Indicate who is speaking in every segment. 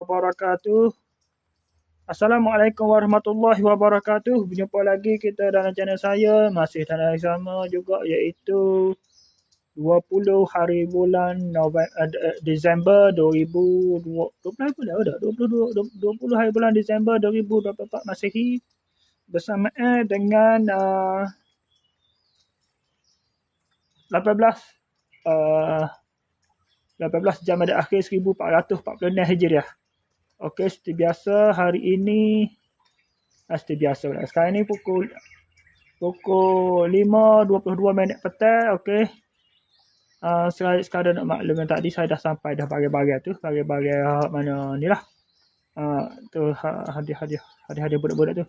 Speaker 1: wabarakatuh. Assalamualaikum warahmatullahi wabarakatuh. Berjumpa lagi kita dalam channel saya. Masih dalam hari sama juga, iaitu 20 hari bulan Disember 2020 20 hari bulan Disember 2024 Masehi, bersamaan dengan 18 Jamadil Akhir 1446 Hijriah. Okey, seperti biasa hari ini sekarang ni pukul 5:22 petang. Okey. Sekadar nak maklum yang tadi saya dah sampai dah bagai-bagai tu, bagai-bagai mana ni lah. Tu hadiah budak-budak tu.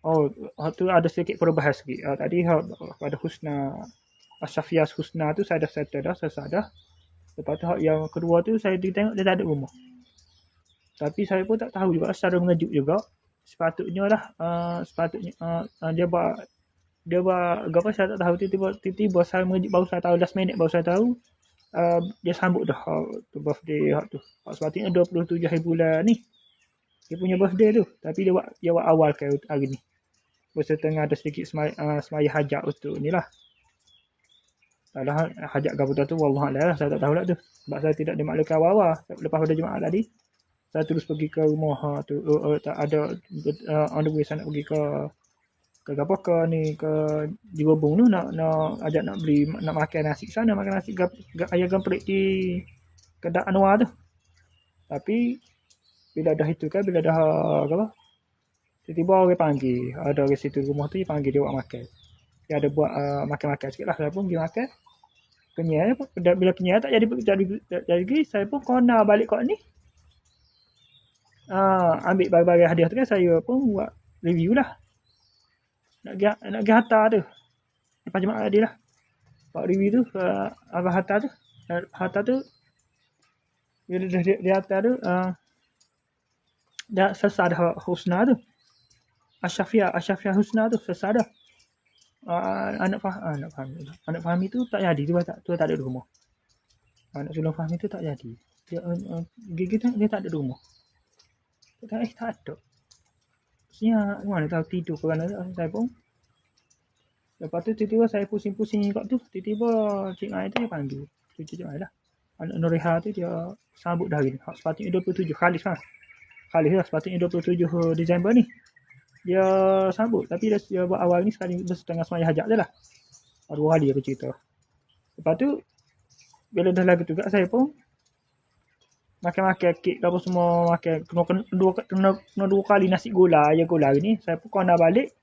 Speaker 1: Oh, tu ada sedikit perubahan sikit. Tadi pada Husna Asyafiah Husna tu saya dah settle dah, selesai dah. Lepas tu yang kedua tu saya tengok dia tak ada rumah. Tapi saya pun tak tahu juga, secara mengejut juga. Sepatutnya lah, dia buat apa saya tak tahu. Tiba-tiba saya mengejut, baru saya tahu last minute, baru saya tahu dia sambut dah tu birthday tu. Sepatutnya 27 hari bulan ni dia punya birthday tu, tapi dia buat awal ke hari ni. Bersetengah ada sedikit semaya hajat untuk ni lah. Alah, hajat gabutan tu wallahualam lah, saya tak tahu lah tu. Sebab saya tidak dimaklumkan awal-awal. Lepas pada Jumaat tadi, saya terus pergi ke rumah tu, tak ada on the way saya nak pergi ke apa ke ni, ke Jirobong tu, nak ajak nak beli, nak makan nasi sana, makan nasi ayam geprek di kedai Anwar tu. Tapi bila dah itu kan, bila dah apa, tiba-tiba orang panggil, ada orang situ rumah tu, dia panggil dia buat makan. Dia ada buat makan-makan sikit lah. Saya pun pergi makan, kenyal. Bila kenyal tak jadi, saya pun kena balik kat ni, ambil bagai-bagai hadiah tu kan. Saya pun buat review lah, nak pergi hantar tu lepas Jumaat tadi lah. Buat review tu abang hantar tu bila dia hantar tu dah selesai dah. Husna tu, Asyafiah Husna tu selesai dah. Anak Fahmi tu tak jadi, tu tak ada di rumah. Anak sulung Fahmi tu tak jadi, dia tak ada di rumah. Tak ada. Siap, mana tahu tidur kerana saya pun. Lepas tu tiba-tiba saya pusing-pusing kat tu, tiba-tiba Cik Mai tu dia panggil. Cik Mai lah. Anak Nuriha tu dia sambut dah hari ni. Sepatutnya 27 Khalis lah, sepatutnya 27 Disember ni dia sambut, tapi dia buat awal ni sekali setengah semaya hajat je lah. 2 hari aku cerita. Lepas tu bila dah lagu tu kat saya pun makan kek apa semua, makan kena 2 kali nasi gula, air gula ni. Saya pun kena balik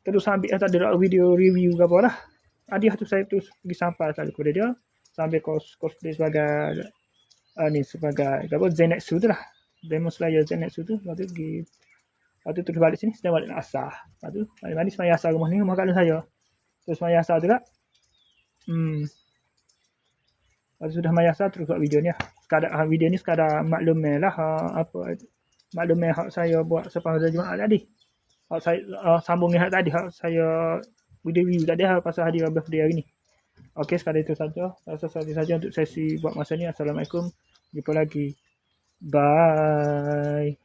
Speaker 1: terus ambil tadi video review ke apa lah. Hadiah tu saya terus pergi sampai sekali kepada dia, sambil kos dia sebagai ni, sebagai apa, Zenitsu tu lah, Demon Slayer Zenitsu tu. Lepas tu terus balik sini, sedang balik nak asar. Lepas tu mandi semaya asar rumah ni, rumah kat saya. Terus semaya asar tu lah. Lepas tu sudah semaya asar, terus buat video ni lah. Video ni sekadar makluman lah, makluman hak saya buat selepas Jumaat tadi. Hak saya sambung hak tadi, hak saya video review tadi pasal hadiah birthday hari ni. Okey, sekadar itu saja. Selesai saja untuk sesi buat masa ni. Assalamualaikum. Jumpa lagi. Bye.